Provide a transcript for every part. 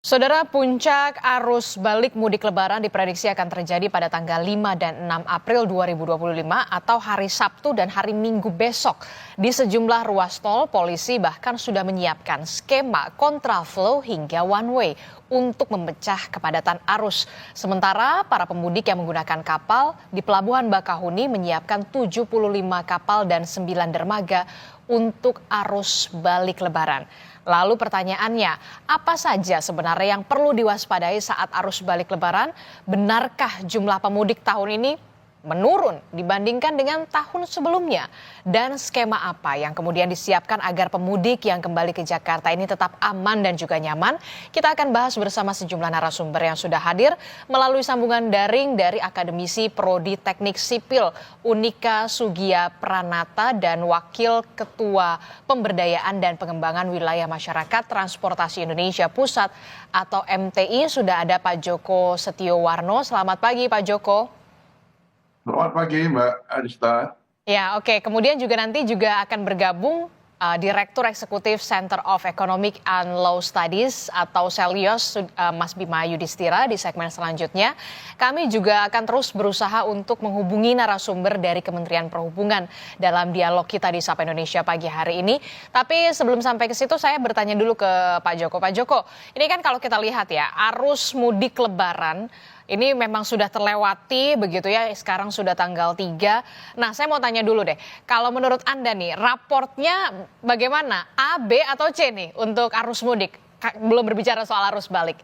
Saudara, puncak arus balik mudik lebaran diprediksi akan terjadi pada tanggal 5 dan 6 April 2025 atau hari Sabtu dan hari Minggu besok. Di sejumlah ruas tol, polisi bahkan sudah menyiapkan skema kontraflow hingga one way untuk memecah kepadatan arus. Sementara para pemudik yang menggunakan kapal di Pelabuhan Bakahuni menyiapkan 75 kapal dan 9 dermaga untuk arus balik lebaran. Lalu pertanyaannya, apa saja sebenarnya yang perlu diwaspadai saat arus balik lebaran? Benarkah jumlah pemudik tahun ini menurun dibandingkan dengan tahun sebelumnya? Dan skema apa yang kemudian disiapkan agar pemudik yang kembali ke Jakarta ini tetap aman dan juga nyaman? Kita akan bahas bersama sejumlah narasumber yang sudah hadir melalui sambungan daring dari Akademisi Prodi Teknik Sipil Unika Sugia Pranata dan Wakil Ketua Pemberdayaan dan Pengembangan Wilayah Masyarakat Transportasi Indonesia Pusat atau MTI. Sudah ada Pak Joko Setiowarno. Selamat pagi Pak Joko. Selamat pagi Mbak Adista. Ya, oke. Kemudian nanti akan bergabung Direktur Eksekutif Center of Economic and Law Studies atau Selios, Mas Bima Yudhistira di segmen selanjutnya. Kami juga akan terus berusaha untuk menghubungi narasumber dari Kementerian Perhubungan dalam dialog kita di Sapa Indonesia pagi hari ini. Tapi sebelum sampai ke situ saya bertanya dulu ke Pak Joko. Pak Joko, ini kan kalau kita lihat ya, arus mudik lebaran ini memang sudah terlewati begitu ya, sekarang sudah tanggal 3. Nah, saya mau tanya dulu deh, kalau menurut Anda nih, raportnya bagaimana? A, B, atau C nih untuk arus mudik? Belum berbicara soal arus balik.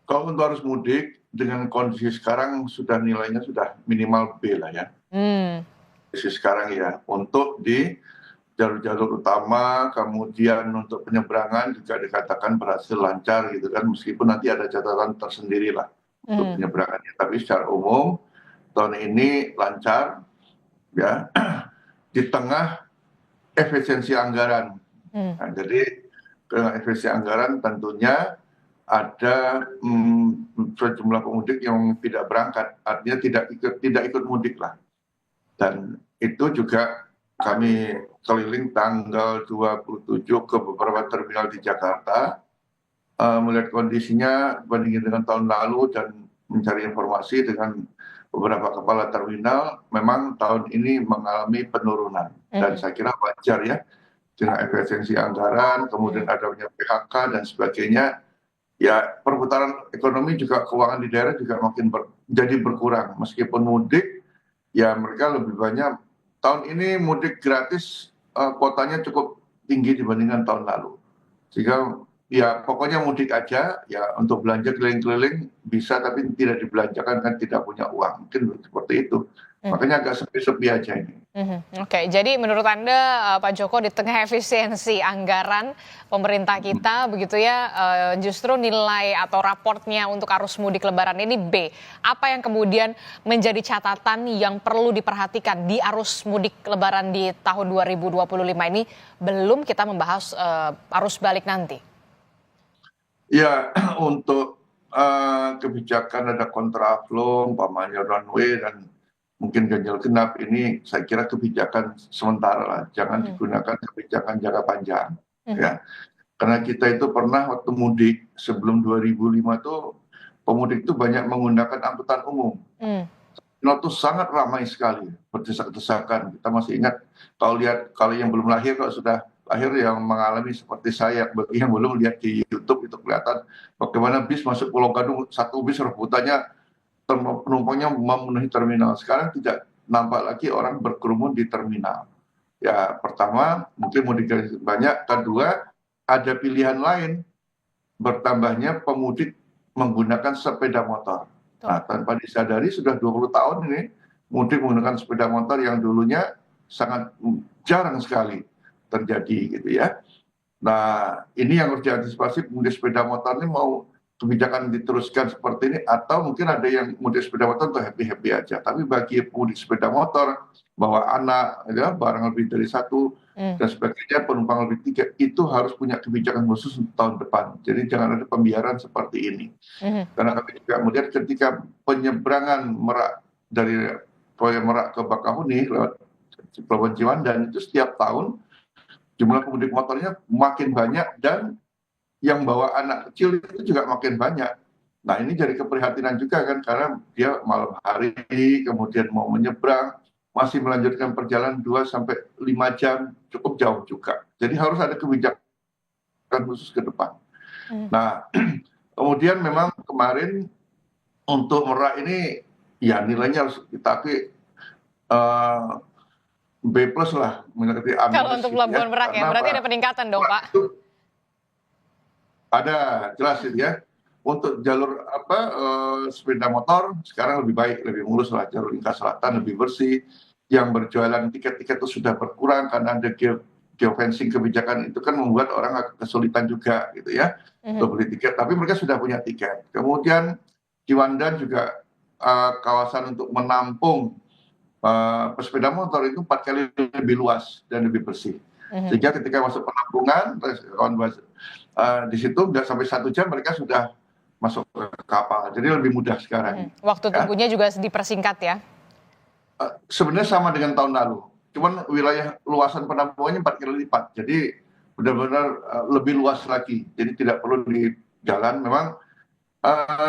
Kalau untuk arus mudik, dengan kondisi sekarang nilainya sudah minimal B lah ya. Kondisi sekarang ya, untuk di jalur-jalur utama, kemudian untuk penyeberangan juga dikatakan berhasil lancar gitu kan, meskipun nanti ada catatan tersendiri lah untuk penyeberangannya. Tapi secara umum tahun ini lancar ya, di tengah efisiensi anggaran. Nah, jadi dengan efisiensi anggaran tentunya ada sejumlah pemudik yang tidak berangkat, artinya tidak ikut mudik lah. Dan itu juga kami keliling tanggal 27 ke beberapa terminal di Jakarta, melihat kondisinya dibandingkan dengan tahun lalu dan mencari informasi dengan beberapa kepala terminal, memang tahun ini mengalami penurunan. Dan saya kira wajar ya, dengan efisiensi anggaran, kemudian adanya PHK dan sebagainya, ya perputaran ekonomi juga, keuangan di daerah juga makin jadi berkurang. Meskipun mudik, ya mereka lebih banyak. Tahun ini mudik gratis kuotanya cukup tinggi dibandingkan tahun lalu. Sehingga ya pokoknya mudik aja, ya untuk belanja keliling-keliling bisa tapi tidak dibelanjakan kan tidak punya uang. Mungkin seperti itu. Makanya agak sepi-sepi aja ini. Oke, jadi menurut Anda Pak Joko di tengah efisiensi anggaran pemerintah kita begitu ya, justru nilai atau raportnya untuk arus mudik lebaran ini B. Apa yang kemudian menjadi catatan yang perlu diperhatikan di arus mudik lebaran di tahun 2025 ini belum kita membahas arus balik nanti? Ya, untuk kebijakan ada kontraflow, umpamanya runway dan mungkin ganjil genap, ini saya kira kebijakan sementara lah, jangan digunakan kebijakan jangka panjang ya, karena kita itu pernah waktu mudik sebelum 2005 tuh pemudik itu banyak menggunakan angkutan umum. Itu sangat ramai sekali, berdesak-desakan. Kita masih ingat, kalau yang belum lahir, kalau sudah lahir yang mengalami seperti saya, bagi yang belum lihat di YouTube itu kelihatan bagaimana bis masuk Pulau Gadung, satu bis rebutannya penumpangnya memenuhi terminal. Sekarang tidak nampak lagi orang berkerumun di terminal. Ya, pertama mungkin mudik banyak, kedua ada pilihan lain, bertambahnya pemudik menggunakan sepeda motor. Nah, tanpa disadari sudah 20 tahun ini mudik menggunakan sepeda motor yang dulunya sangat jarang sekali terjadi gitu ya. Nah, ini yang harus diantisipasi, mudik sepeda motor ini mau kebijakan diteruskan seperti ini, atau mungkin ada yang mudik sepeda motor untuk happy-happy aja. Tapi bagi mudik sepeda motor, bawa anak, ya, barang lebih dari satu, dan sebagainya, penumpang lebih tiga, itu harus punya kebijakan khusus untuk tahun depan. Jadi jangan ada pembiaran seperti ini. Karena kami juga melihat ketika penyeberangan Merak dari Merak ke Bakahuni lewat Pelabuhan Ciwandan, itu setiap tahun jumlah pemudik motornya makin banyak dan yang bawa anak kecil itu juga makin banyak. Nah ini jadi keprihatinan juga kan, karena dia malam hari kemudian mau menyeberang, masih melanjutkan perjalanan 2 sampai 5 jam, cukup jauh juga. Jadi harus ada kebijakan khusus ke depan. Mhm. Nah kemudian memang kemarin untuk Merak ini ya nilainya harus kita B plus lah, mendekati A Kalau minus untuk gitu Pelabuhan ya. Merak ya, Karena berarti apa? ada peningkatan dong, Merak Pak. itu ada jelas gitu ya. Untuk jalur sepeda motor sekarang lebih baik, lebih mulus lah. Jalur lingkar selatan lebih bersih. Yang berjualan tiket-tiket itu sudah berkurang karena ada geofencing kebijakan itu kan membuat orang agak kesulitan juga gitu ya Mhm. untuk beli tiket. Tapi mereka sudah punya tiket. Kemudian Ciwandan juga kawasan untuk menampung pesepeda motor itu 4 kali lebih luas dan lebih bersih. Mhm. Sehingga ketika masuk penampungan, di situ nggak sampai 1 jam mereka sudah masuk ke kapal. Jadi lebih mudah Mhm. sekarang. Waktu Ya. tempuhnya juga dipersingkat ya. Sebenarnya sama dengan tahun lalu. Cuman wilayah luasan penampungannya 4 kali lipat. Jadi benar-benar lebih luas lagi. Jadi tidak perlu di jalan. Memang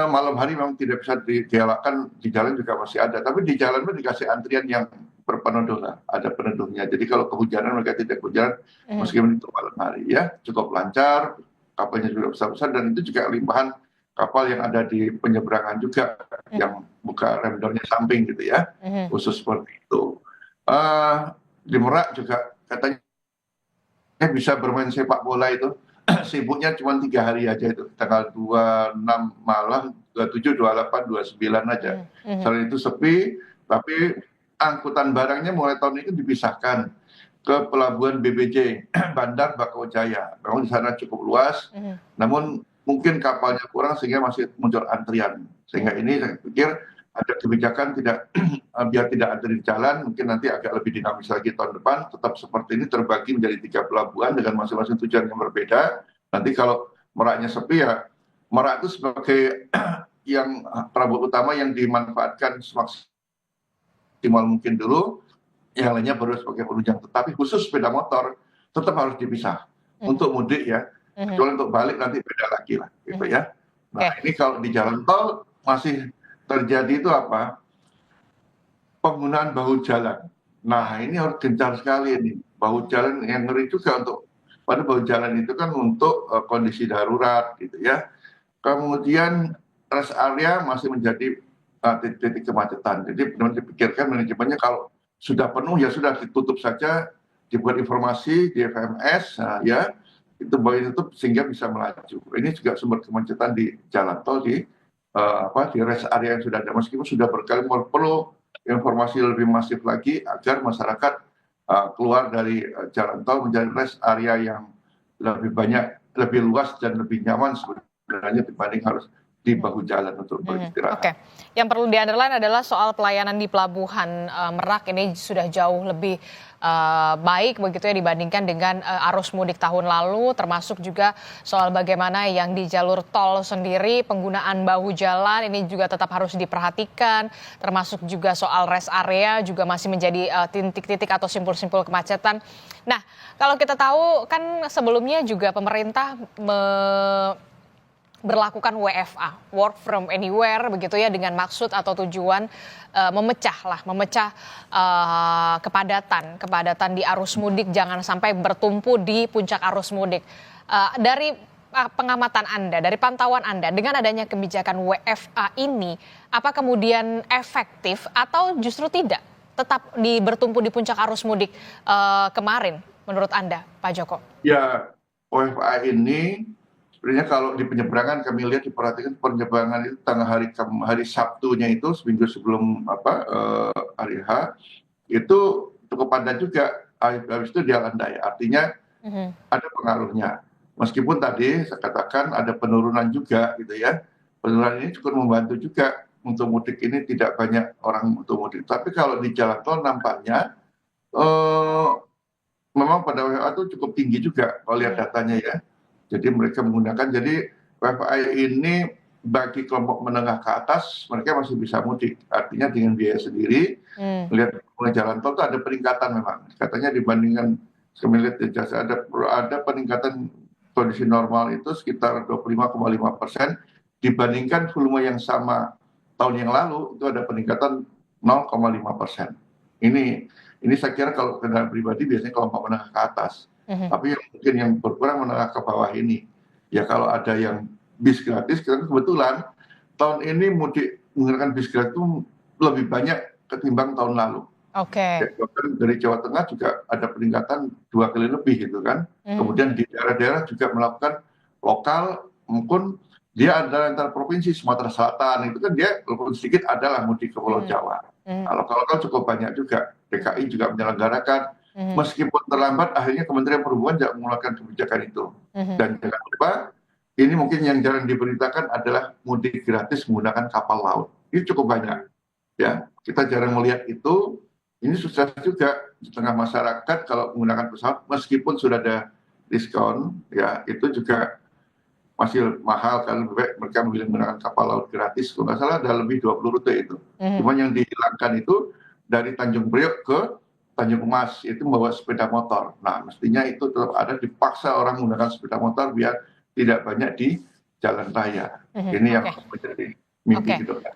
malam hari memang tidak bisa digalakkan, di jalan juga masih ada. Tapi di jalan pun dikasih antrian yang berpeneduh lah, ada peneduhnya. Jadi kalau kehujanan mereka tidak kehujanan Mhm. meskipun itu malam hari ya, cukup lancar, kapalnya juga besar-besar dan itu juga limpahan kapal yang ada di penyeberangan juga Mhm. yang buka rem downnya samping gitu ya, Mhm. khusus seperti itu. Eh, di Merak juga katanya bisa bermain sepak bola itu sibuknya cuma 3 hari aja itu tanggal 26 malam 27 28 29 aja Mhm. Mhm. selain itu sepi tapi angkutan barangnya mulai tahun ini dipisahkan ke pelabuhan BBJ Bandar Bakau Jaya memang di sana cukup luas Mhm. namun mungkin kapalnya kurang sehingga masih muncul antrian sehingga ini saya pikir ada kebijakan tidak biar tidak antri di jalan, mungkin nanti agak lebih dinamis lagi tahun depan, tetap seperti ini terbagi menjadi 3 pelabuhan dengan masing-masing tujuan yang berbeda. Nanti kalau Meraknya sepi ya, Merak itu sebagai yang pelabuhan utama yang dimanfaatkan semaksimal mungkin dulu, yang lainnya baru sebagai penunjang. Tetapi khusus sepeda motor tetap harus dipisah Mhm. untuk mudik ya, Mhm. kecuali untuk balik nanti beda lagi lah, gitu Mhm. ya. Nah Oke. ini kalau di jalan tol masih terjadi itu apa? Penggunaan bahu jalan. Nah, ini harus gencar sekali ini. Bahu jalan yang ngeri juga untuk pada bahu jalan itu kan untuk kondisi darurat gitu ya. Kemudian rest area masih menjadi titik-titik kemacetan. Jadi benar dipikirkan manajemennya kalau sudah penuh ya sudah ditutup saja, dibuat informasi di FMS ya itu boleh tutup sehingga bisa melaju. Ini juga sumber kemacetan di jalan tol di rest area yang sudah ada meskipun sudah berkali perlu informasi lebih masif lagi agar masyarakat keluar dari jalan tol menjadi rest area yang lebih banyak, lebih luas dan lebih nyaman sebenarnya dibanding harus di Mhm. bahu jalan untuk Mhm. beristirahat. Oke, yang perlu di-underline adalah soal pelayanan di pelabuhan Merak ini sudah jauh lebih baik begitu ya dibandingkan dengan arus mudik tahun lalu, termasuk juga soal bagaimana yang di jalur tol sendiri penggunaan bahu jalan ini juga tetap harus diperhatikan, termasuk juga soal rest area juga masih menjadi titik-titik atau simpul-simpul kemacetan. Nah, kalau kita tahu kan sebelumnya juga pemerintah berlakukan WFA, work from anywhere begitu ya dengan maksud atau tujuan memecah kepadatan di arus mudik jangan sampai bertumpu di puncak arus mudik. Dari pengamatan Anda, dari pantauan Anda dengan adanya kebijakan WFA ini apa kemudian efektif atau justru tidak tetap bertumpu di puncak arus mudik kemarin menurut Anda, Pak Joko? Ya, OFA ini sebenarnya kalau di penyeberangan kami lihat diperhatikan penyeberangan itu tanggal hari Sabtunya itu seminggu sebelum hari H itu cukup padat juga. Habis itu dia landai. Artinya Mhm. ada pengaruhnya. Meskipun tadi saya katakan ada penurunan juga gitu ya. Penurunan ini cukup membantu juga untuk mudik ini tidak banyak orang untuk mudik. Tapi kalau di jalan tol nampaknya eh, memang pada WFA itu cukup tinggi juga kalau lihat Mhm. datanya ya. Jadi mereka menggunakan jadi WFA ini bagi kelompok menengah ke atas mereka masih bisa mudik. Artinya dengan biaya sendiri Hmm. melihat pengguna jalan tol itu ada peningkatan memang. Katanya dibandingkan kami lihat di jasa ada peningkatan kondisi normal itu sekitar 25,5% dibandingkan volume yang sama tahun yang lalu itu ada peningkatan 0,5%. Ini saya kira kalau kendaraan pribadi biasanya kelompok menengah ke atas. Mhm. Tapi yang mungkin yang berkurang menengah ke bawah ini. Ya kalau ada yang bis gratis, karena kebetulan tahun ini mudik menggunakan bis gratis itu lebih banyak ketimbang tahun lalu. Oke. Ya, bahkan dari Jawa Tengah juga ada peningkatan 2 kali lebih gitu kan. Mhm. Kemudian di daerah-daerah juga melakukan lokal, maupun dia ada antar provinsi Sumatera Selatan itu kan dia walaupun sedikit adalah mudik ke Pulau Mhm. Jawa. Mhm. Nah, lokal-lokal cukup banyak juga. DKI juga menyelenggarakan. Mhm. Meskipun terlambat, akhirnya Kementerian Perhubungan tidak mengeluarkan kebijakan itu. Mhm. Dan jangan lupa, ini mungkin yang jarang diberitakan adalah mudik gratis menggunakan kapal laut. Ini cukup banyak. Ya, kita jarang melihat itu. Ini sukses juga di tengah masyarakat kalau menggunakan pesawat, meskipun sudah ada diskon, ya itu juga masih mahal kan. Lebih baik mereka memilih menggunakan kapal laut gratis. Kalau nggak salah ada lebih 20 rute itu. Mhm. Cuman yang dihilangkan itu dari Tanjung Priok ke Tanjung Emas, itu membawa sepeda motor. Nah, mestinya itu tetap ada, dipaksa orang menggunakan sepeda motor biar tidak banyak di jalan raya. Mhm. Ini yang Oke. menjadi mimpi Oke. ke depan.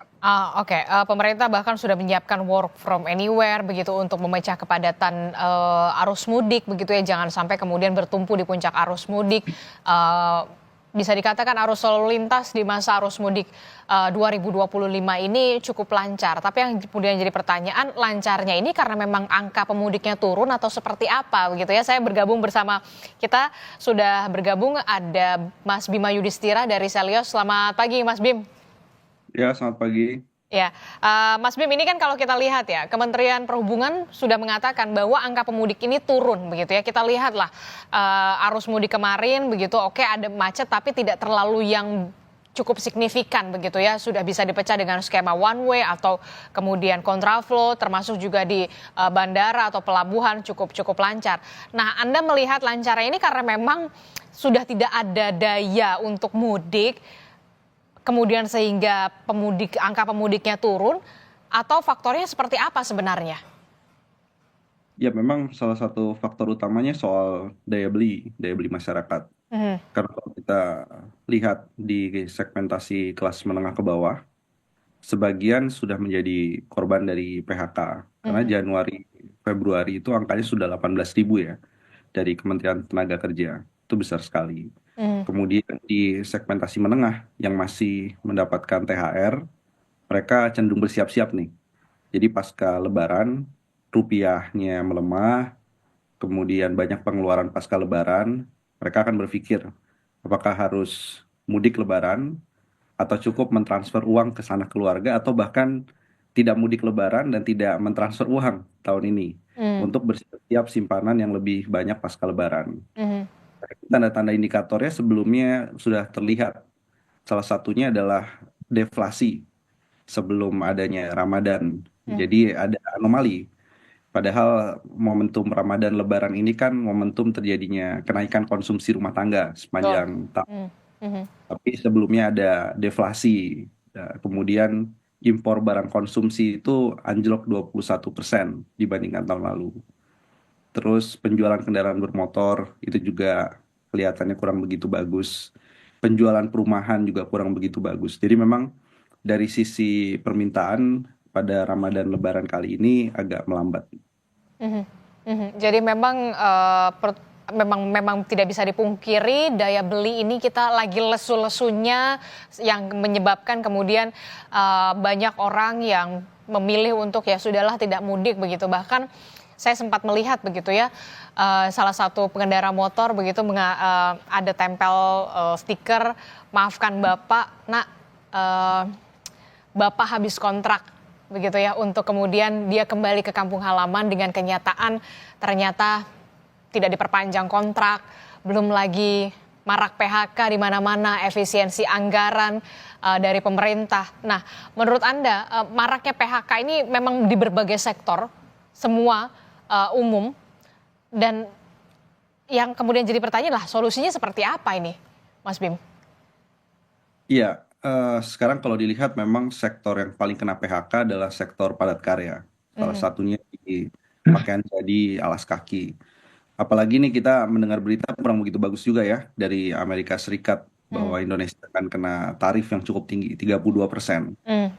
Oke, pemerintah bahkan sudah menyiapkan work from anywhere begitu untuk memecah kepadatan arus mudik begitu ya, jangan sampai kemudian bertumpu di puncak arus mudik. Eh, Bisa dikatakan arus lalu lintas di masa arus mudik 2025 ini cukup lancar. Tapi yang kemudian jadi pertanyaan, lancarnya ini karena memang angka pemudiknya turun atau seperti apa begitu ya? Saya bergabung bersama kita sudah bergabung ada Mas Bima Yudhistira dari Selios. Selamat pagi, Mas Bim. Ya, selamat pagi. Ya, Mas Bim, ini kan kalau kita lihat ya, Kementerian Perhubungan sudah mengatakan bahwa angka pemudik ini turun begitu ya. Kita lihatlah arus mudik kemarin begitu, oke ada macet tapi tidak terlalu yang cukup signifikan begitu ya. Sudah bisa dipecah dengan skema one way atau kemudian kontraflow, termasuk juga di bandara atau pelabuhan cukup lancar. Nah, Anda melihat lancarnya ini karena memang sudah tidak ada daya untuk mudik, kemudian sehingga angka pemudiknya turun, atau faktornya seperti apa sebenarnya? Ya, memang salah satu faktor utamanya soal daya beli masyarakat. Mhm. Karena kalau kita lihat di segmentasi kelas menengah ke bawah, sebagian sudah menjadi korban dari PHK. Karena Mhm. Januari, Februari itu angkanya sudah 18.000 ya, dari Kementerian Tenaga Kerja. Itu besar sekali. Mhm. Kemudian di segmentasi menengah yang masih mendapatkan THR, mereka cenderung bersiap-siap nih. Jadi pasca Lebaran, rupiahnya melemah, kemudian banyak pengeluaran pasca Lebaran, mereka akan berpikir apakah harus mudik Lebaran atau cukup mentransfer uang ke sanak keluarga, atau bahkan tidak mudik Lebaran dan tidak mentransfer uang tahun ini Mhm. untuk bersiap simpanan yang lebih banyak pasca Lebaran. Mhm. Tanda-tanda indikatornya sebelumnya sudah terlihat. Salah satunya adalah deflasi sebelum adanya Ramadan. Mhm. Jadi ada anomali. Padahal momentum Ramadan Lebaran ini kan momentum terjadinya kenaikan konsumsi rumah tangga Betul. sepanjang tahun. Mhm. Mhm. Tapi sebelumnya ada deflasi. Kemudian impor barang konsumsi itu anjlok 21% dibandingkan tahun lalu. Terus penjualan kendaraan bermotor itu juga kelihatannya kurang begitu bagus. Penjualan perumahan juga kurang begitu bagus. Jadi memang dari sisi permintaan pada Ramadan Lebaran kali ini agak melambat. Mhm. Mhm. Jadi memang memang tidak bisa dipungkiri daya beli ini kita lagi lesu-lesunya yang menyebabkan kemudian banyak orang yang memilih untuk ya sudahlah tidak mudik begitu. Bahkan saya sempat melihat begitu ya, salah satu pengendara motor begitu ada tempel stiker, maafkan Bapak, nak, eh, Bapak habis kontrak begitu ya, untuk kemudian dia kembali ke kampung halaman dengan kenyataan ternyata tidak diperpanjang kontrak, belum lagi marak PHK di mana-mana, efisiensi anggaran dari pemerintah. Nah, menurut Anda maraknya PHK ini memang di berbagai sektor, semua umum, dan yang kemudian jadi pertanyaan lah solusinya seperti apa ini, Mas Bim? Iya, sekarang kalau dilihat memang sektor yang paling kena PHK adalah sektor padat karya. Salah Mhm. satunya di pakaian jadi, alas kaki. Apalagi nih kita mendengar berita kurang begitu bagus juga ya dari Amerika Serikat Hmm. bahwa Indonesia akan kena tarif yang cukup tinggi, 32%. Hmm.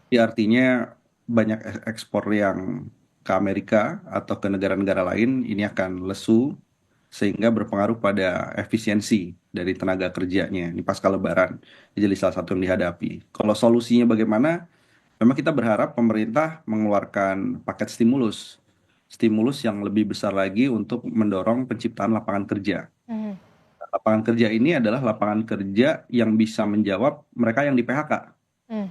Jadi artinya banyak ekspor yang ke Amerika atau ke negara-negara lain ini akan lesu sehingga berpengaruh pada efisiensi dari tenaga kerjanya. Ini pasca Lebaran jadi salah satu yang dihadapi. Kalau solusinya bagaimana? Memang kita berharap pemerintah mengeluarkan paket stimulus, stimulus yang lebih besar lagi untuk mendorong penciptaan lapangan kerja. Hmm. Lapangan kerja ini adalah lapangan kerja yang bisa menjawab mereka yang di PHK. Hmm.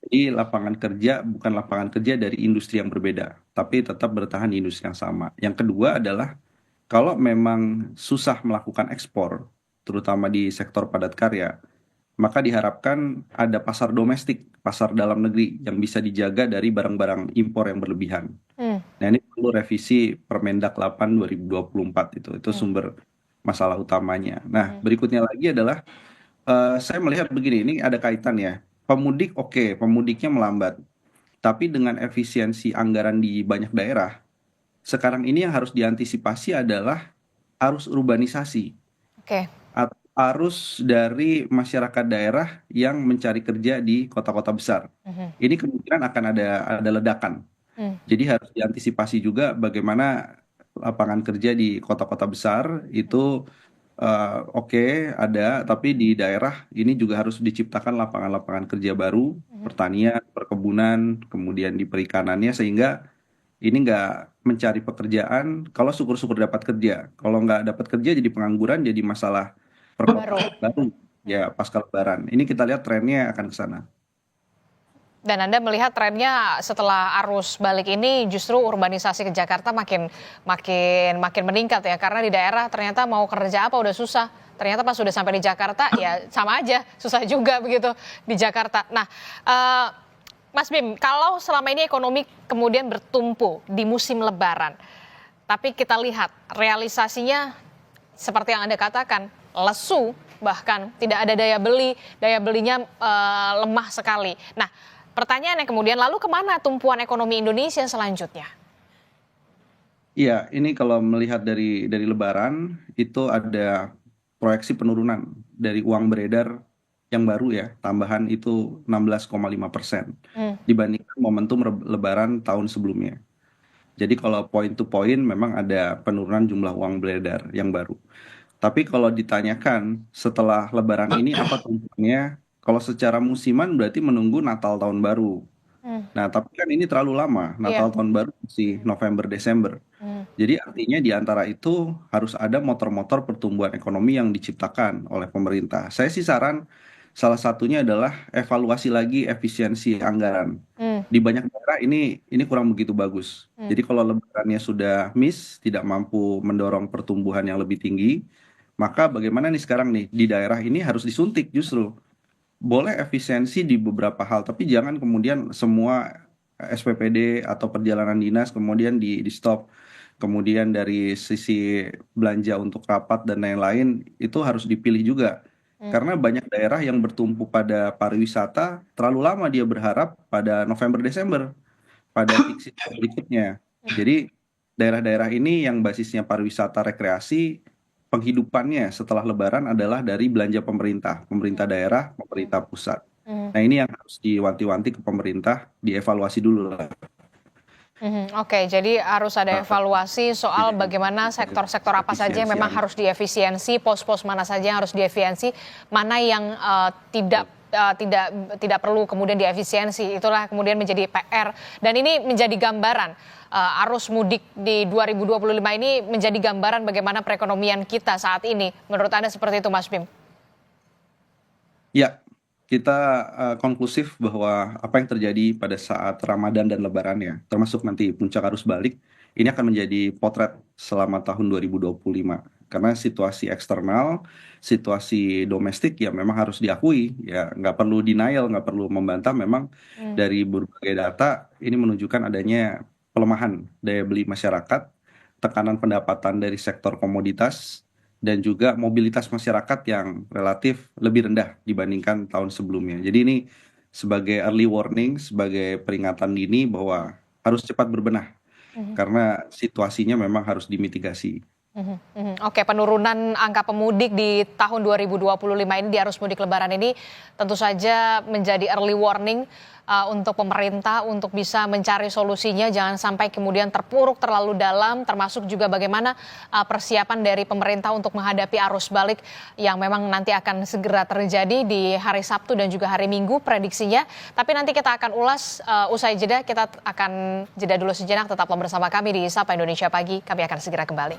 Jadi lapangan kerja bukan lapangan kerja dari industri yang berbeda, tapi tetap bertahan di industri yang sama. Yang kedua adalah kalau memang susah melakukan ekspor, terutama di sektor padat karya, maka diharapkan ada pasar domestik, pasar dalam negeri yang bisa dijaga dari barang-barang impor yang berlebihan. Hmm. Nah, ini perlu revisi Permendak 8 2024 itu. Itu sumber masalah utamanya. Nah, berikutnya lagi adalah saya melihat begini, ini ada kaitan ya. Pemudik oke, pemudiknya melambat. Tapi dengan efisiensi anggaran di banyak daerah, sekarang ini yang harus diantisipasi adalah arus urbanisasi. Oke. Arus dari masyarakat daerah yang mencari kerja di kota-kota besar. Mhm. Ini kemungkinan akan ada ledakan. Hmm. Jadi harus diantisipasi juga bagaimana lapangan kerja di kota-kota besar itu oke ada, tapi di daerah ini juga harus diciptakan lapangan-lapangan kerja baru, pertanian, perkebunan, kemudian di perikanannya sehingga ini nggak mencari pekerjaan, kalau syukur-syukur dapat kerja. Kalau nggak dapat kerja jadi pengangguran, jadi masalah Baru. perkotaan baru ya pasca Lebaran. Ini kita lihat trennya akan ke sana. Dan Anda melihat trennya setelah arus balik ini justru urbanisasi ke Jakarta makin meningkat ya, karena di daerah ternyata mau kerja apa udah susah. Ternyata pas sudah sampai di Jakarta ya sama aja, susah juga begitu di Jakarta. Nah, Mas Bim, kalau selama ini ekonomi kemudian bertumpu di musim Lebaran, tapi kita lihat realisasinya seperti yang Anda katakan, lesu, bahkan tidak ada daya belinya lemah sekali. Nah, pertanyaannya kemudian, lalu kemana tumpuan ekonomi Indonesia selanjutnya? Iya, ini kalau melihat dari Lebaran itu ada proyeksi penurunan dari uang beredar yang baru ya, tambahan itu 16,5% dibandingkan momentum Lebaran tahun sebelumnya. Jadi kalau point to point memang ada penurunan jumlah uang beredar yang baru. Tapi kalau ditanyakan setelah Lebaran ini apa tumpuannya? Kalau secara musiman berarti menunggu Natal tahun baru. Nah, tapi kan ini terlalu lama. Natal Iya. tahun baru masih November Desember. Jadi artinya di antara itu harus ada motor-motor pertumbuhan ekonomi yang diciptakan oleh pemerintah. Saya sih saran salah satunya adalah evaluasi lagi efisiensi anggaran. Di banyak daerah ini kurang begitu bagus. Jadi kalau lebarannya sudah miss, tidak mampu mendorong pertumbuhan yang lebih tinggi, maka bagaimana nih sekarang nih di daerah ini harus disuntik justru. Boleh efisiensi di beberapa hal, tapi jangan kemudian semua SPPD atau perjalanan dinas kemudian di stop. Kemudian dari sisi belanja untuk rapat dan lain-lain itu harus dipilih juga. Karena banyak daerah yang bertumpu pada pariwisata, terlalu lama dia berharap pada November Desember, pada peak season berikutnya. Jadi daerah-daerah ini yang basisnya pariwisata rekreasi, penghidupannya setelah Lebaran adalah dari belanja pemerintah daerah, pemerintah pusat. Nah ini yang harus diwanti-wanti ke pemerintah, dievaluasi dulu lah. Oke, jadi harus ada evaluasi soal bagaimana sektor-sektor apa saja yang memang harus diefisiensi, pos-pos mana saja yang harus diefisiensi, mana yang tidak perlu kemudian diefisiensi. Itulah kemudian menjadi PR, dan ini menjadi gambaran arus mudik di 2025 ini menjadi gambaran bagaimana perekonomian kita saat ini. Menurut Anda seperti itu, Mas Bim? Ya, kita konklusif bahwa apa yang terjadi pada saat Ramadan dan Lebaran ya, termasuk nanti puncak arus balik, ini akan menjadi potret selama tahun 2025. Karena situasi eksternal, situasi domestik ya memang harus diakui, ya nggak perlu denial, nggak perlu membantah, memang dari berbagai data ini menunjukkan adanya pelemahan daya beli masyarakat, tekanan pendapatan dari sektor komoditas, dan juga mobilitas masyarakat yang relatif lebih rendah dibandingkan tahun sebelumnya. Jadi ini sebagai early warning, sebagai peringatan dini bahwa harus cepat berbenah karena situasinya memang harus dimitigasi. Mhm, mhm. Oke, penurunan angka pemudik di tahun 2025 ini, di arus mudik lebaran ini tentu saja menjadi early warning untuk pemerintah untuk bisa mencari solusinya, jangan sampai kemudian terpuruk terlalu dalam, termasuk juga bagaimana persiapan dari pemerintah untuk menghadapi arus balik yang memang nanti akan segera terjadi di hari Sabtu dan juga hari Minggu prediksinya. Tapi nanti kita akan ulas usai jeda, kita akan jeda dulu sejenak, tetaplah bersama kami di Sapa Indonesia Pagi, kami akan segera kembali.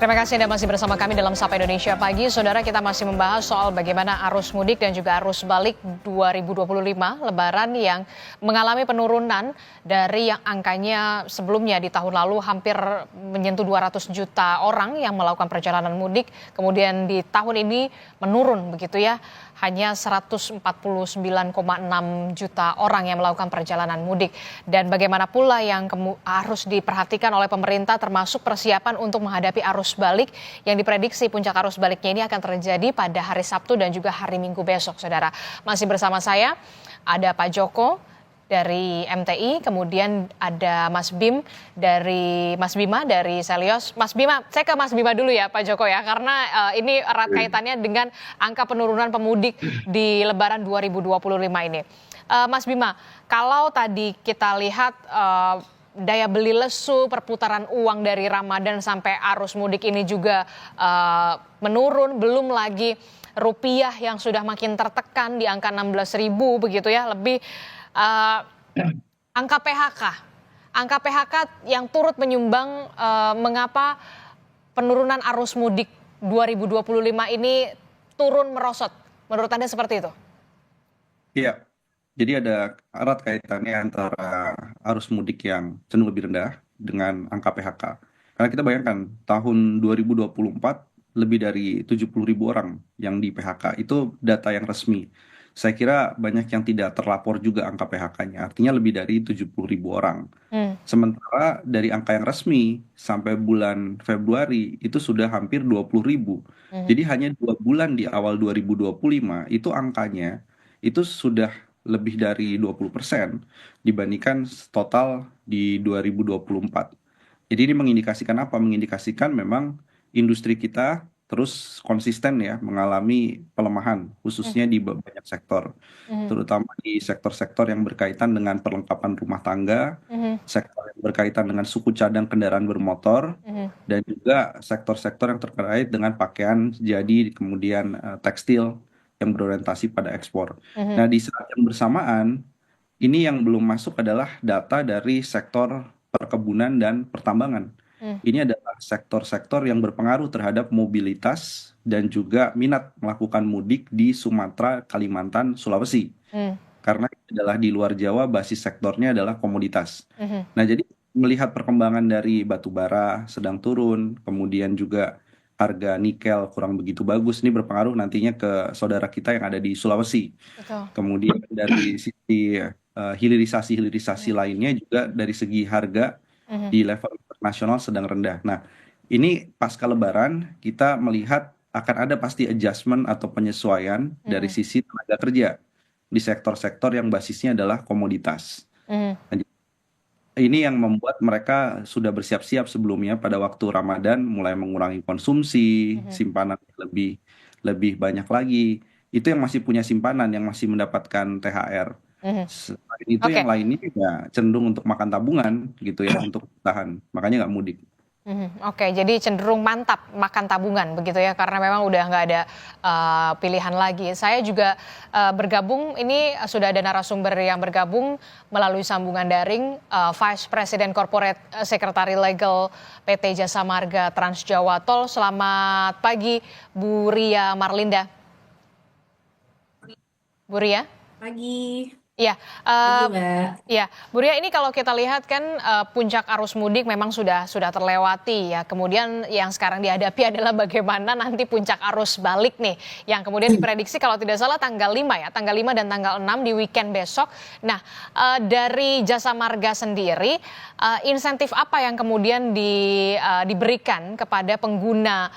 Terima kasih Anda masih bersama kami dalam Sapa Indonesia Pagi. Saudara, kita masih membahas soal bagaimana arus mudik dan juga arus balik 2025 Lebaran yang mengalami penurunan dari yang angkanya sebelumnya di tahun lalu hampir menyentuh 200 juta orang yang melakukan perjalanan mudik. Kemudian di tahun ini menurun begitu ya, hanya 149,6 juta orang yang melakukan perjalanan mudik. Dan bagaimana pula yang harus diperhatikan oleh pemerintah termasuk persiapan untuk menghadapi arus balik yang diprediksi puncak arus baliknya ini akan terjadi pada hari Sabtu dan juga hari Minggu besok, saudara. Masih bersama saya ada Pak Joko dari MTI, kemudian ada Mas Bima dari Selios. Mas Bima, saya ke Mas Bima dulu ya Pak Joko ya, karena ini erat kaitannya dengan angka penurunan pemudik di Lebaran 2025 ini. Mas Bima, kalau tadi kita lihat daya beli lesu, perputaran uang dari Ramadan sampai arus mudik ini juga menurun, belum lagi rupiah yang sudah makin tertekan di angka 16.000 begitu ya, lebih angka PHK yang turut menyumbang mengapa penurunan arus mudik 2025 ini turun merosot. Menurut Anda seperti itu? Iya, jadi ada erat kaitannya antara arus mudik yang cenderung lebih rendah dengan angka PHK. Karena kita bayangkan tahun 2024 lebih dari 70.000 orang yang di PHK. Itu data yang resmi. Saya kira banyak yang tidak terlapor juga angka PHK-nya. Artinya lebih dari 70.000 orang. Sementara dari angka yang resmi sampai bulan Februari itu sudah hampir 20.000. Jadi hanya 2 bulan di awal 2025 itu angkanya itu sudah lebih dari 20% dibandingkan total di 2024. Jadi ini mengindikasikan apa? Mengindikasikan memang industri kita terus konsisten ya mengalami pelemahan, khususnya di banyak sektor, terutama di sektor-sektor yang berkaitan dengan perlengkapan rumah tangga, sektor yang berkaitan dengan suku cadang kendaraan bermotor, dan juga sektor-sektor yang terkait dengan pakaian jadi, kemudian tekstil yang berorientasi pada ekspor. Nah, di saat yang bersamaan, ini yang belum masuk adalah data dari sektor perkebunan dan pertambangan. Ini adalah sektor-sektor yang berpengaruh terhadap mobilitas dan juga minat melakukan mudik di Sumatera, Kalimantan, Sulawesi. Karena ini adalah di luar Jawa, basis sektornya adalah komoditas. Nah, jadi melihat perkembangan dari batu bara sedang turun, kemudian juga harga nikel kurang begitu bagus, ini berpengaruh nantinya ke saudara kita yang ada di Sulawesi. Betul. Kemudian dari sisi hilirisasi lainnya juga dari segi harga di level internasional sedang rendah. Nah, ini pasca Lebaran kita melihat akan ada pasti adjustment atau penyesuaian dari sisi tenaga kerja di sektor-sektor yang basisnya adalah komoditas. Nah, ini yang membuat mereka sudah bersiap-siap sebelumnya pada waktu Ramadan mulai mengurangi konsumsi, simpanan lebih banyak lagi. Itu yang masih punya simpanan, yang masih mendapatkan THR. Selain itu yang lainnya ya cenderung untuk makan tabungan gitu ya, untuk tahan. Makanya nggak mudik. Oke, jadi cenderung mantap makan tabungan begitu ya, karena memang udah nggak ada pilihan lagi. Saya juga bergabung, ini sudah ada narasumber yang bergabung melalui sambungan daring, Vice President Corporate Secretary Legal PT Jasa Marga Trans Jawa Tol. Selamat pagi, Bu Ria Marlinda. Bu Ria? Pagi. Iya, Pagi, Mbak. ya, Bu Ria, ini kalau kita lihat kan puncak arus mudik memang sudah terlewati ya. Kemudian yang sekarang dihadapi adalah bagaimana nanti puncak arus balik nih, yang kemudian diprediksi kalau tidak salah tanggal 5 ya, tanggal 5 dan tanggal 6 di weekend besok. Nah, dari Jasa Marga sendiri, insentif apa yang kemudian diberikan kepada pengguna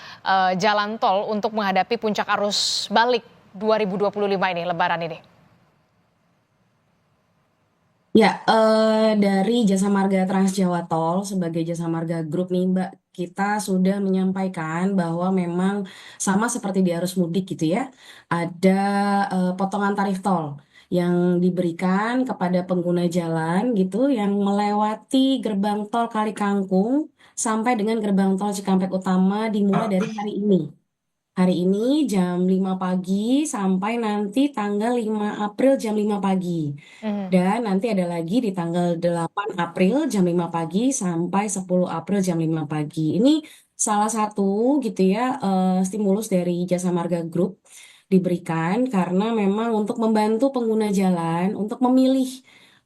jalan tol untuk menghadapi puncak arus balik 2025 ini, Lebaran ini? Ya, dari Jasa Marga Trans Jawa Tol sebagai Jasa Marga Group nih, Mbak, kita sudah menyampaikan bahwa memang sama seperti di arus mudik gitu ya, ada potongan tarif tol yang diberikan kepada pengguna jalan gitu yang melewati gerbang tol Kali Kangkung sampai dengan gerbang tol Cikampek Utama dimulai dari hari ini. Hari ini jam 5 pagi sampai nanti tanggal 5 April jam 5 pagi. Mhm. Dan nanti ada lagi di tanggal 8 April jam 5 pagi sampai 10 April jam 5 pagi. Ini salah satu gitu ya stimulus dari Jasa Marga Group diberikan karena memang untuk membantu pengguna jalan untuk memilih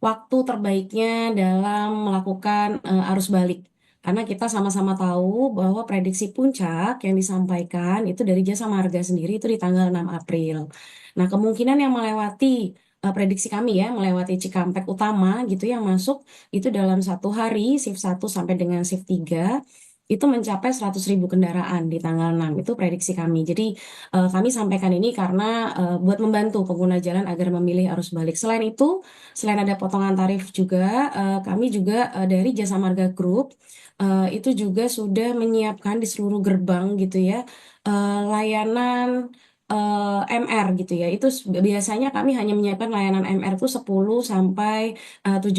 waktu terbaiknya dalam melakukan arus balik. Karena kita sama-sama tahu bahwa prediksi puncak yang disampaikan itu dari Jasa Marga sendiri itu di tanggal 6 April. Nah, kemungkinan yang melewati prediksi kami ya, melewati Cikampek Utama gitu yang masuk itu dalam satu hari shift 1 sampai dengan shift 3 itu mencapai 100.000 kendaraan di tanggal 6. Itu prediksi kami. Jadi kami sampaikan ini karena buat membantu pengguna jalan agar memilih arus balik. Selain itu, selain ada potongan tarif juga, kami juga dari Jasa Marga Group itu juga sudah menyiapkan di seluruh gerbang gitu ya layanan MR gitu ya. Itu biasanya kami hanya menyiapkan layanan MR itu 10 sampai 17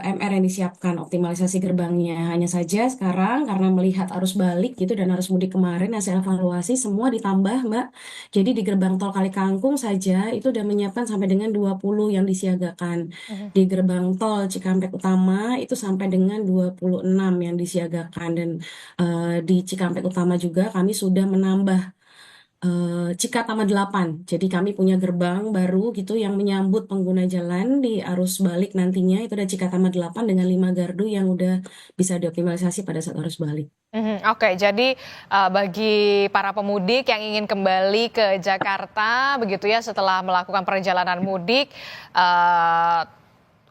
MR yang disiapkan optimalisasi gerbangnya. Hanya saja sekarang karena melihat arus balik gitu dan arus mudik kemarin hasil evaluasi semua ditambah, Mbak. Jadi di gerbang tol Kali Kangkung saja itu udah menyiapkan sampai dengan 20 yang disiagakan. Mhm. Di gerbang tol Cikampek Utama itu sampai dengan 26 yang disiagakan dan di Cikampek Utama juga kami sudah menambah Cikatama 8. Jadi kami punya gerbang baru gitu yang menyambut pengguna jalan di arus balik nantinya itu ada Cikatama 8 dengan 5 gardu yang udah bisa dioptimalisasi pada saat arus balik. Oke, jadi bagi para pemudik yang ingin kembali ke Jakarta begitu ya setelah melakukan perjalanan mudik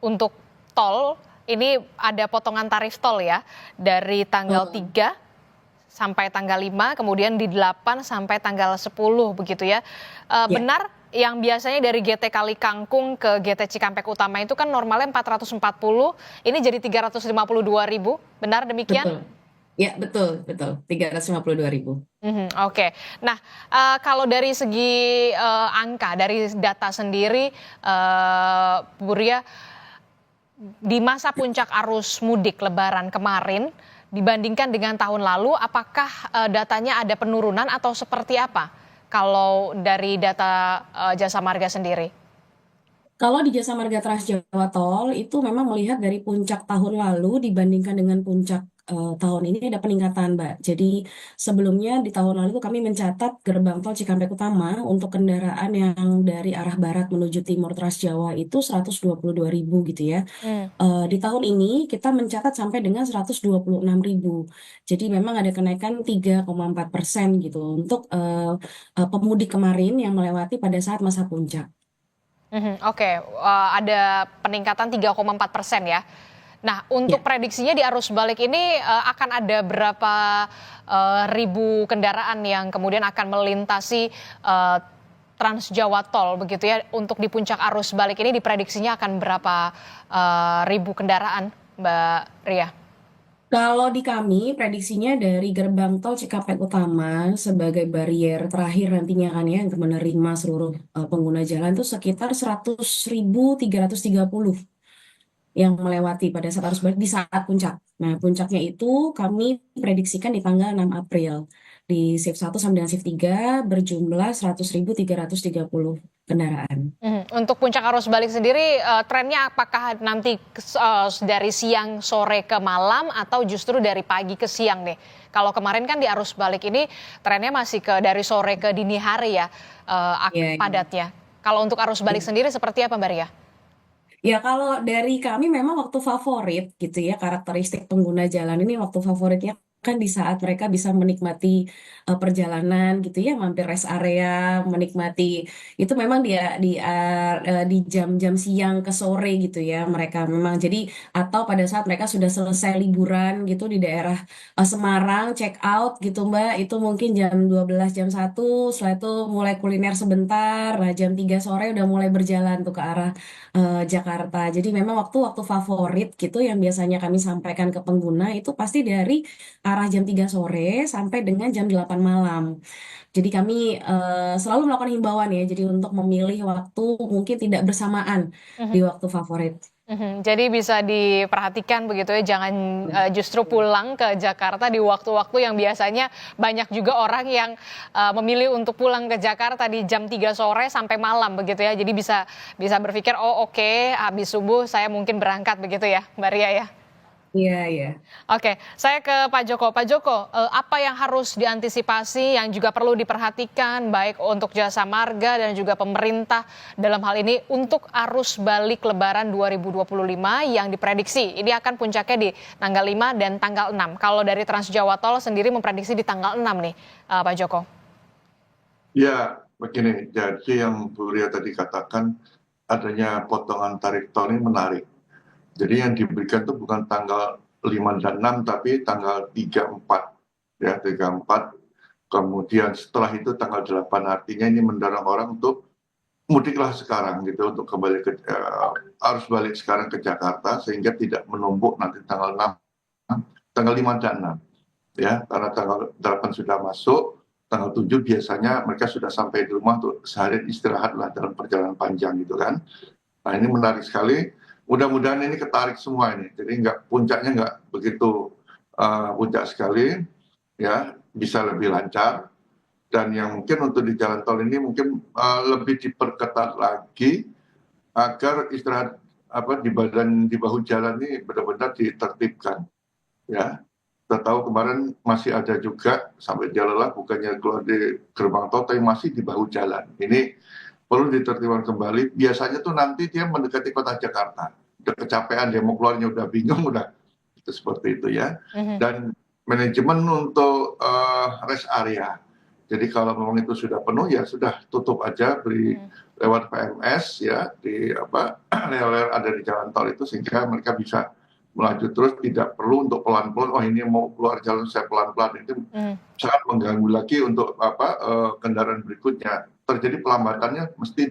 untuk tol ini ada potongan tarif tol ya dari tanggal 3 sampai tanggal 5, kemudian di 8 sampai tanggal 10 begitu ya. Ya, Benar yang biasanya dari GT Kali Kangkung ke GT Cikampek Utama itu kan normalnya 440, ini jadi 352.000, benar demikian? betul. Ya, betul, betul. 352.000. Oke. Nah, kalau dari segi angka, dari data sendiri, Bu Ria, di masa puncak arus mudik Lebaran kemarin dibandingkan dengan tahun lalu, apakah datanya ada penurunan atau seperti apa? Kalau dari data Jasa Marga sendiri? Kalau di Jasa Marga Trans Jawa Tol itu memang melihat dari puncak tahun lalu dibandingkan dengan puncak tahun ini ada peningkatan, Mbak. Jadi sebelumnya di tahun lalu kami mencatat gerbang tol Cikampek Utama untuk kendaraan yang dari arah barat menuju timur Trans Jawa itu 122.000 gitu ya. Hmm. Di tahun ini kita mencatat sampai dengan 126.000. Jadi memang ada kenaikan 3,4% gitu untuk pemudik kemarin yang melewati pada saat masa puncak. Oke, ada peningkatan 3,4% ya. Nah, untuk Ya. prediksinya di arus balik ini akan ada berapa ribu kendaraan yang kemudian akan melintasi Trans Jawa Tol begitu ya. Untuk di puncak arus balik ini diprediksinya akan berapa ribu kendaraan, Mbak Ria? Kalau di kami, prediksinya dari gerbang tol Cikampek Utama sebagai barier terakhir nantinya kan ya untuk menerima seluruh pengguna jalan itu sekitar 100.330 yang melewati pada saat arus balik di saat puncak. Nah, puncaknya itu kami prediksikan di tanggal 6 April. Di shift 1 sampai dengan shift 3 berjumlah 100.330 kendaraan. Untuk puncak arus balik sendiri, trennya apakah nanti dari siang sore ke malam atau justru dari pagi ke siang nih? Kalau kemarin kan di arus balik ini trennya masih dari sore ke dini hari ya Ya, padatnya. Kalau untuk arus balik sendiri seperti apa, Mbak Ria? ya, kalau dari kami memang waktu favorit gitu ya, karakteristik pengguna jalan ini waktu favoritnya kan di saat mereka bisa menikmati perjalanan gitu ya, mampir rest area, menikmati itu memang di jam-jam siang ke sore gitu ya mereka memang jadi atau pada saat mereka sudah selesai liburan gitu di daerah Semarang check out gitu Mbak itu mungkin jam 12 jam 1 setelah itu mulai kuliner sebentar nah jam 3 sore udah mulai berjalan tuh ke arah Jakarta jadi memang waktu-waktu favorit gitu yang biasanya kami sampaikan ke pengguna itu pasti dari arah jam 3 sore sampai dengan jam 8 malam. Jadi kami selalu melakukan himbauan ya, jadi untuk memilih waktu mungkin tidak bersamaan di Mhm. waktu favorit. Jadi bisa diperhatikan begitu ya, jangan justru pulang ke Jakarta di waktu-waktu yang biasanya banyak juga orang yang memilih untuk pulang ke Jakarta di jam 3 sore sampai malam begitu ya. Jadi bisa bisa berpikir, oh oke, habis subuh saya mungkin berangkat begitu ya, Mbak Ria ya. Iya, iya. Oke, saya ke Pak Joko. Pak Joko, apa yang harus diantisipasi yang juga perlu diperhatikan baik untuk jasa marga dan juga pemerintah dalam hal ini untuk arus balik Lebaran 2025 yang diprediksi ini akan puncaknya di tanggal 5 dan tanggal 6. Kalau dari Trans Jawa Tol sendiri memprediksi di tanggal 6 nih, Pak Joko. Ya, begini, jadi yang Bu Ria tadi katakan adanya potongan tarif tol ini menarik. Jadi yang diberikan itu bukan tanggal 5 dan 6, tapi tanggal 3, 4. Ya, 3, 4. Kemudian setelah itu tanggal 8, artinya ini mendorong orang untuk mudiklah sekarang gitu, untuk kembali ke arus balik sekarang ke Jakarta, sehingga tidak menumpuk nanti tanggal 6, tanggal 5 dan 6. Ya, karena tanggal 8 sudah masuk, tanggal 7 biasanya mereka sudah sampai di rumah untuk seharian istirahat lah dalam perjalanan panjang gitu kan. Nah ini menarik sekali. Mudah-mudahan ini ketarik semua ini. Jadi puncaknya nggak begitu puncak sekali, ya bisa lebih lancar. Dan yang mungkin untuk di jalan tol ini mungkin lebih diperketat lagi agar istirahat di bahu jalan ini benar-benar ditertibkan. Ya, kita tahu kemarin masih ada juga sampai dia lelah bukannya keluar di gerbang tol, tapi masih di bahu jalan. Ini perlu ditertibkan kembali. Biasanya tuh nanti dia mendekati kota Jakarta, udah kecapean, dia mau keluarnya udah bingung, udah itu seperti itu ya. Dan manajemen untuk rest area. Jadi kalau memang itu sudah penuh ya sudah tutup aja, beri lewat PMS ya di rel-rel ada di jalan tol itu sehingga mereka bisa melaju terus, tidak perlu untuk pelan-pelan. Oh ini mau keluar jalan saya pelan-pelan, itu sangat mengganggu lagi untuk kendaraan berikutnya. Terjadi pelambatannya mesti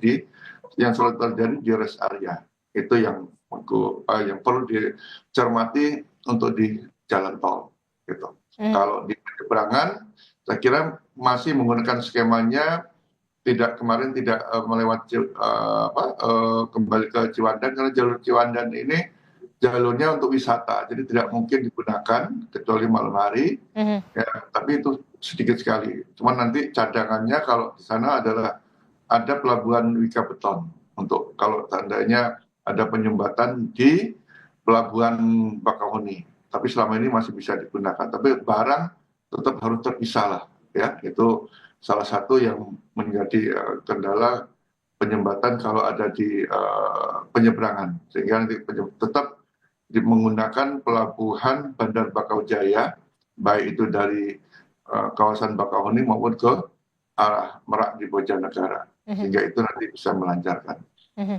yang selalu terjadi di rest area. Itu yang perlu dicermati untuk di jalan tol gitu. Kalau di penyeberangan saya kira masih menggunakan skemanya kemarin tidak melewati kembali ke Ciwandan, karena jalur Ciwandan ini jalurnya untuk wisata, jadi tidak mungkin digunakan kecuali malam hari. Ya, tapi itu sedikit sekali. Cuman nanti cadangannya kalau di sana adalah ada pelabuhan Wika Beton untuk kalau tandanya ada penyumbatan di pelabuhan Bakauheni. Tapi selama ini masih bisa digunakan. Tapi barang tetap harus terpisah lah. Ya, itu salah satu yang menjadi kendala penyumbatan kalau ada di penyeberangan. Sehingga nanti tetap menggunakan pelabuhan Bandar Bakaujaya, baik itu dari kawasan Bakauheni maupun ke arah Merak di Bojanegara, sehingga itu nanti bisa melancarkan.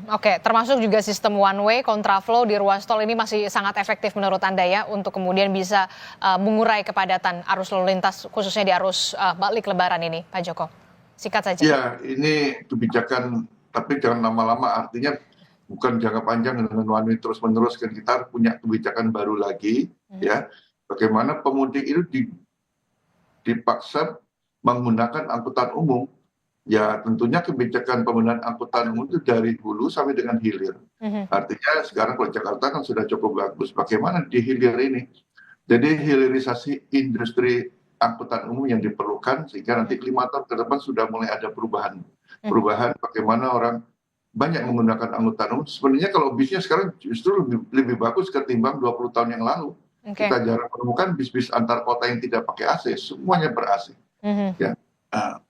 Oke, termasuk juga sistem one way kontraflow di ruas tol ini masih sangat efektif menurut Anda ya untuk kemudian bisa mengurai kepadatan arus lalu lintas khususnya di arus balik Lebaran ini, Pak Joko. Singkat saja. Ya, ini kebijakan, tapi jangan lama-lama, artinya bukan jangka panjang dengan one way terus-menerus, kan kita punya kebijakan baru lagi, ya. Bagaimana pemudik itu dipaksa menggunakan angkutan umum. Ya tentunya kebijakan penggunaan angkutan umum itu dari hulu sampai dengan hilir. Artinya sekarang kalau Jakarta kan sudah cukup bagus. Bagaimana di hilir ini? Jadi hilirisasi industri angkutan umum yang diperlukan sehingga nanti 5 tahun ke depan sudah mulai ada perubahan. Perubahan bagaimana orang banyak menggunakan angkutan umum. Sebenarnya kalau bisnya sekarang justru lebih bagus ketimbang 20 tahun yang lalu. Kita jarang menemukan bis-bis antar kota yang tidak pakai AC, semuanya ber-AC. Ya.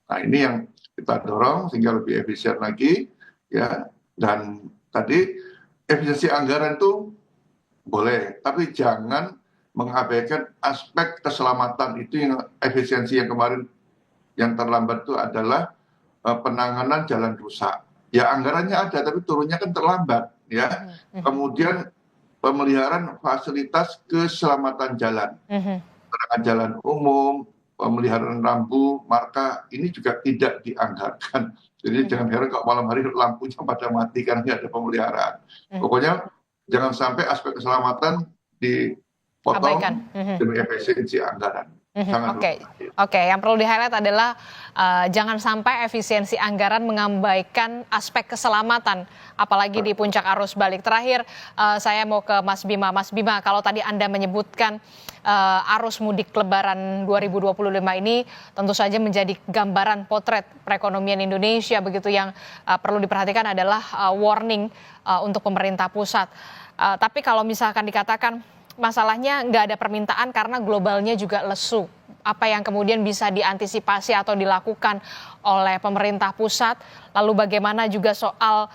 Nah ini yang kita dorong sehingga lebih efisien lagi, ya. Dan tadi efisiensi anggaran itu boleh, tapi jangan mengabaikan aspek keselamatan. Itu yang efisiensi yang kemarin yang terlambat itu adalah penanganan jalan rusak. Ya anggarannya ada tapi turunnya kan terlambat ya. Kemudian pemeliharaan fasilitas keselamatan jalan, penerangan jalan umum, pemeliharaan rambu, marka ini juga tidak dianggarkan. Jadi jangan heran kalau malam hari lampunya pada mati karena nggak ada pemeliharaan. Pokoknya jangan sampai aspek keselamatan dipotong Abaikan. demi efisiensi anggaran. Sangat Oke, yang perlu di-highlight adalah jangan sampai efisiensi anggaran mengabaikan aspek keselamatan, apalagi di puncak arus balik. Terakhir, saya mau ke Mas Bima. Mas Bima, kalau tadi Anda menyebutkan arus mudik Lebaran 2025 ini tentu saja menjadi gambaran potret perekonomian Indonesia, begitu yang perlu diperhatikan adalah warning untuk pemerintah pusat. Tapi kalau misalkan dikatakan masalahnya nggak ada permintaan karena globalnya juga lesu. Apa yang kemudian bisa diantisipasi atau dilakukan oleh pemerintah pusat? Lalu bagaimana juga soal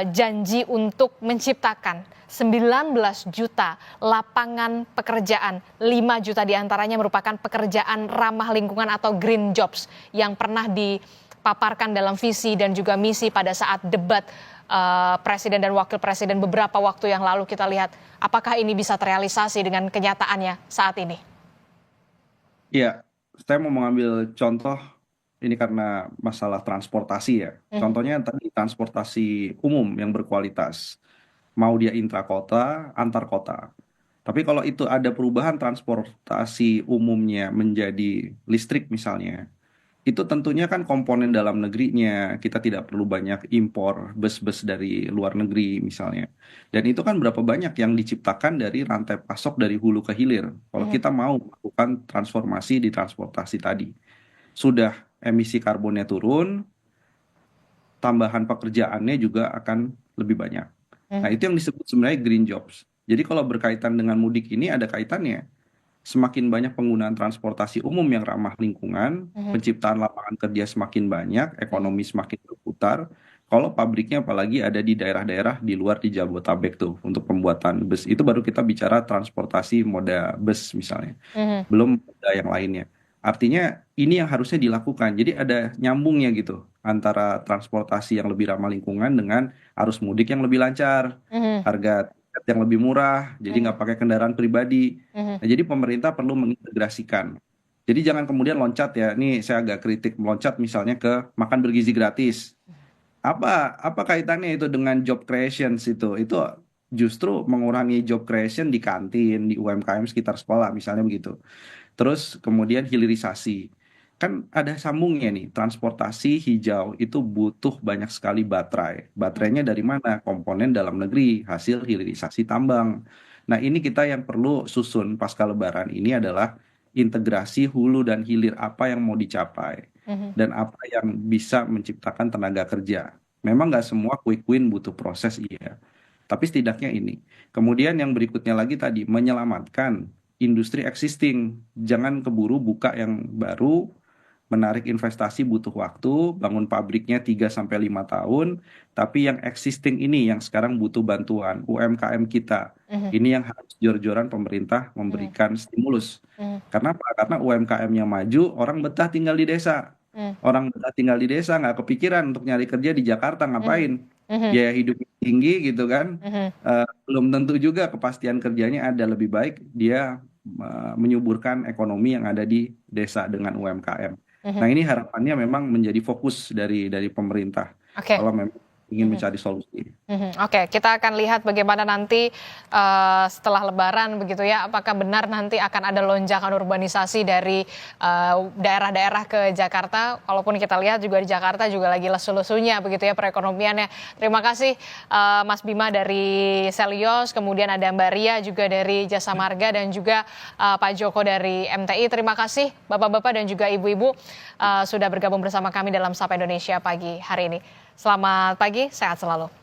janji untuk menciptakan 19 juta lapangan pekerjaan, 5 juta diantaranya merupakan pekerjaan ramah lingkungan atau green jobs yang pernah dipaparkan dalam visi dan juga misi pada saat debat Presiden dan Wakil Presiden beberapa waktu yang lalu. Kita lihat apakah ini bisa terrealisasi dengan kenyataannya saat ini. Iya, saya mau mengambil contoh ini karena masalah transportasi ya. Contohnya tadi transportasi umum yang berkualitas. Mau dia intra-kota, antar kota. Tapi kalau itu ada perubahan transportasi umumnya menjadi listrik misalnya, itu tentunya kan komponen dalam negerinya, kita tidak perlu banyak impor bus-bus dari luar negeri misalnya. Dan itu kan berapa banyak yang diciptakan dari rantai pasok dari hulu ke hilir. Kalau kita mau melakukan transformasi di transportasi tadi. Sudah emisi karbonnya turun, tambahan pekerjaannya juga akan lebih banyak. Nah itu yang disebut sebenarnya green jobs. Jadi kalau berkaitan dengan mudik ini ada kaitannya. Semakin banyak penggunaan transportasi umum yang ramah lingkungan, penciptaan lapangan kerja semakin banyak, ekonomi semakin berputar. Kalau pabriknya apalagi ada di daerah-daerah di luar di Jabodetabek tuh untuk pembuatan bus, itu baru kita bicara transportasi moda bus misalnya. Belum ada yang lainnya. Artinya ini yang harusnya dilakukan. Jadi ada nyambungnya gitu antara transportasi yang lebih ramah lingkungan dengan arus mudik yang lebih lancar, harga yang lebih murah, jadi nggak pakai kendaraan pribadi. Nah, jadi pemerintah perlu mengintegrasikan. Jadi jangan kemudian loncat ya, ini saya agak kritik meloncat misalnya ke makan bergizi gratis. Apa kaitannya itu dengan job creation itu? Itu justru mengurangi job creation di kantin, di UMKM sekitar sekolah misalnya begitu. Terus kemudian hilirisasi. Kan ada sambungnya nih, transportasi hijau itu butuh banyak sekali baterai. Baterainya dari mana? Komponen dalam negeri, hasil hilirisasi tambang. Nah ini kita yang perlu susun pasca lebaran ini adalah integrasi hulu dan hilir apa yang mau dicapai. Dan apa yang bisa menciptakan tenaga kerja. Memang nggak semua quick win butuh proses, iya. Tapi setidaknya ini. Kemudian yang berikutnya lagi tadi, menyelamatkan industri existing. Jangan keburu buka yang baru, menarik investasi butuh waktu, bangun pabriknya 3-5 tahun, tapi yang existing ini yang sekarang butuh bantuan, UMKM kita. Ini yang harus jor-joran pemerintah memberikan stimulus. Karena apa? Karena UMKM-nya maju, orang betah tinggal di desa. Orang betah tinggal di desa nggak kepikiran untuk nyari kerja di Jakarta, ngapain? Biaya hidup tinggi gitu kan. Belum tentu juga kepastian kerjanya ada, lebih baik dia menyuburkan ekonomi yang ada di desa dengan UMKM. Nah ini harapannya memang menjadi fokus dari pemerintah kalau memang ingin mencari solusi. Oke, kita akan lihat bagaimana nanti setelah Lebaran begitu ya, apakah benar nanti akan ada lonjakan urbanisasi dari daerah-daerah ke Jakarta. Walaupun kita lihat juga di Jakarta juga lagi lesu-lesunya begitu ya perekonomiannya. Terima kasih Mas Bima dari Selios, kemudian ada Mbak Ria juga dari Jasa Marga dan juga Pak Joko dari MTI. Terima kasih Bapak-bapak dan juga Ibu-ibu sudah bergabung bersama kami dalam Sapa Indonesia pagi hari ini. Selamat pagi, sehat selalu.